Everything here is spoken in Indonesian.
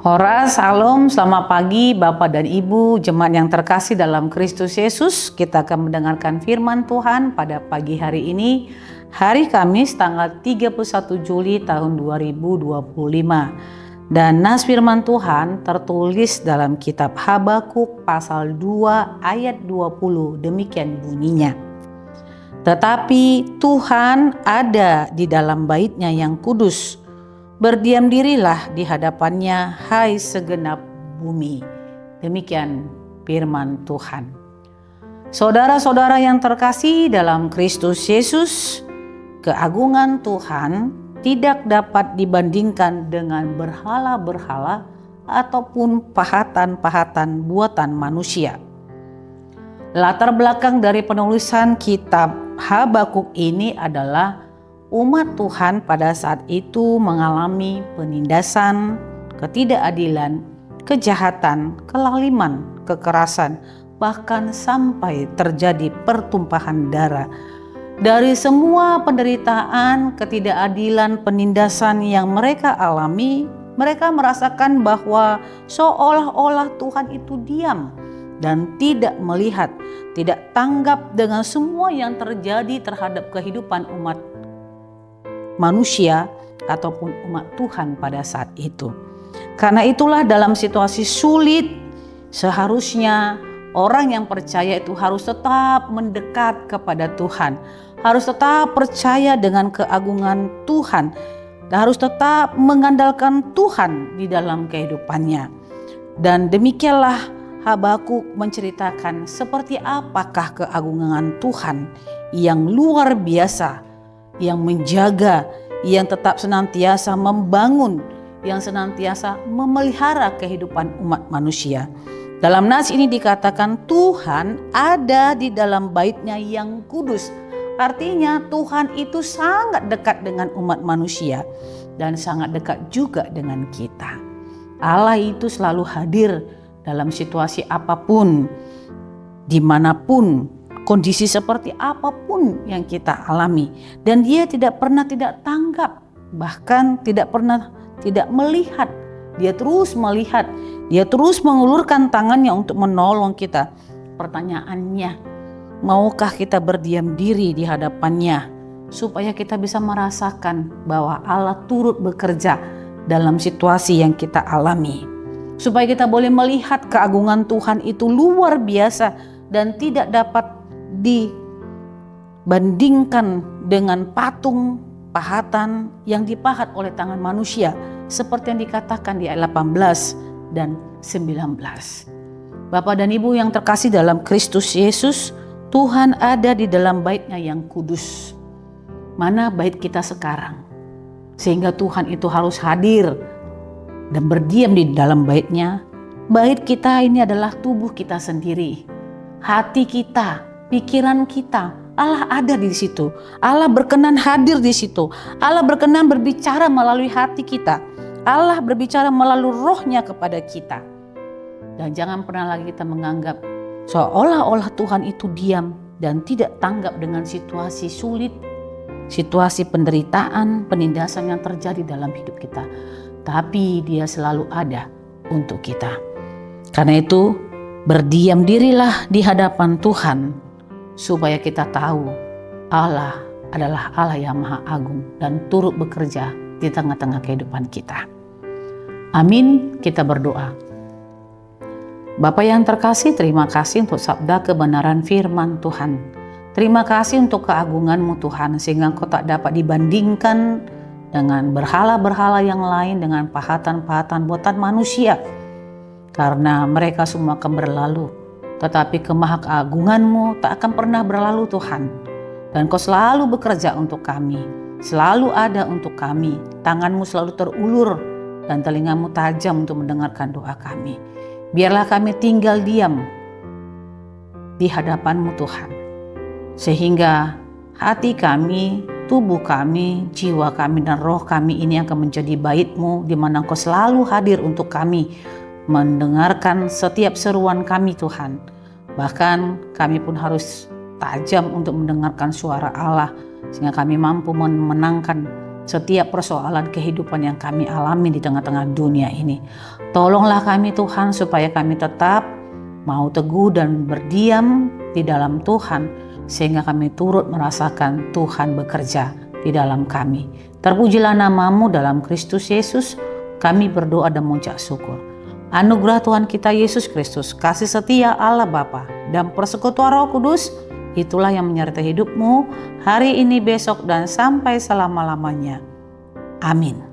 Hora, Salam, selamat pagi Bapak dan Ibu, jemaat yang terkasih dalam Kristus Yesus. Kita akan mendengarkan firman Tuhan pada pagi hari ini, hari Kamis tanggal 31 Juli tahun 2025. Dan nas firman Tuhan tertulis dalam kitab Habakuk pasal 2 ayat 20, demikian bunyinya. Tetapi Tuhan ada di dalam bait-Nya yang kudus. Berdiam dirilah di hadapannya, hai segenap bumi. Demikian firman Tuhan. Saudara-saudara yang terkasih dalam Kristus Yesus, keagungan Tuhan tidak dapat dibandingkan dengan berhala-berhala ataupun pahatan-pahatan buatan manusia. Latar belakang dari penulisan kitab Habakuk ini adalah umat Tuhan pada saat itu mengalami penindasan, ketidakadilan, kejahatan, kelaliman, kekerasan, bahkan sampai terjadi pertumpahan darah. Dari semua penderitaan, ketidakadilan, penindasan yang mereka alami, mereka merasakan bahwa seolah-olah Tuhan itu diam dan tidak melihat, tidak tanggap dengan semua yang terjadi terhadap kehidupan umat manusia ataupun umat Tuhan pada saat itu. Karena itulah dalam situasi sulit, seharusnya orang yang percaya itu harus tetap mendekat kepada Tuhan, harus tetap percaya dengan keagungan Tuhan, dan harus tetap mengandalkan Tuhan di dalam kehidupannya. Dan demikianlah Habakuk menceritakan seperti apakah keagungan Tuhan yang luar biasa, yang menjaga, yang tetap senantiasa membangun, yang senantiasa memelihara kehidupan umat manusia. Dalam nas ini dikatakan Tuhan ada di dalam bait-Nya yang kudus. Artinya Tuhan itu sangat dekat dengan umat manusia dan sangat dekat juga dengan kita. Allah itu selalu hadir dalam situasi apapun, dimanapun, kondisi seperti apapun yang kita alami, dan Dia tidak pernah tidak tanggap, bahkan tidak pernah tidak melihat. Dia terus melihat, Dia terus mengulurkan tangannya untuk menolong kita. Pertanyaannya, maukah kita berdiam diri di hadapannya supaya kita bisa merasakan bahwa Allah turut bekerja dalam situasi yang kita alami, supaya kita boleh melihat keagungan Tuhan itu luar biasa dan tidak dapat dibandingkan dengan patung pahatan yang dipahat oleh tangan manusia, seperti yang dikatakan di ayat 18 dan 19. Bapak dan Ibu yang terkasih dalam Kristus Yesus, Tuhan ada di dalam bait-Nya yang kudus. Mana bait kita sekarang? Sehingga Tuhan itu harus hadir dan berdiam di dalam bait-Nya. Bait kita ini adalah tubuh kita sendiri, hati kita, pikiran kita. Allah ada di situ. Allah berkenan hadir di situ. Allah berkenan berbicara melalui hati kita. Allah berbicara melalui roh-Nya kepada kita. Dan jangan pernah lagi kita menganggap seolah-olah Tuhan itu diam dan tidak tanggap dengan situasi sulit, situasi penderitaan, penindasan yang terjadi dalam hidup kita. Tapi Dia selalu ada untuk kita. Karena itu, berdiam dirilah di hadapan Tuhan, supaya kita tahu Allah adalah Allah yang Maha Agung dan turut bekerja di tengah-tengah kehidupan kita. Amin, kita berdoa. Bapa yang terkasih, terima kasih untuk sabda kebenaran firman Tuhan. Terima kasih untuk keagungan-Mu Tuhan, sehingga Engkau tak dapat dibandingkan dengan berhala-berhala yang lain, dengan pahatan-pahatan buatan manusia. Karena mereka semua akan berlalu, tetapi kemahakeagungan-Mu tak akan pernah berlalu Tuhan. Dan Kau selalu bekerja untuk kami, selalu ada untuk kami. Tangan-Mu selalu terulur dan telinga-Mu tajam untuk mendengarkan doa kami. Biarlah kami tinggal diam di hadapan-Mu Tuhan, sehingga hati kami, tubuh kami, jiwa kami, dan roh kami ini akan menjadi bait-Mu, di mana Engkau selalu hadir untuk kami, mendengarkan setiap seruan kami Tuhan. Bahkan kami pun harus tajam untuk mendengarkan suara Allah, sehingga kami mampu memenangkan setiap persoalan kehidupan yang kami alami di tengah-tengah dunia ini. Tolonglah kami Tuhan supaya kami tetap mau teguh dan berdiam di dalam Tuhan, sehingga kami turut merasakan Tuhan bekerja di dalam kami. Terpujilah nama-Mu dalam Kristus Yesus, kami berdoa dan mengucap syukur. Anugerah Tuhan kita Yesus Kristus, kasih setia Allah Bapa, dan persekutuan Roh Kudus, itulah yang menyertai hidupmu hari ini, besok, dan sampai selama-lamanya. Amin.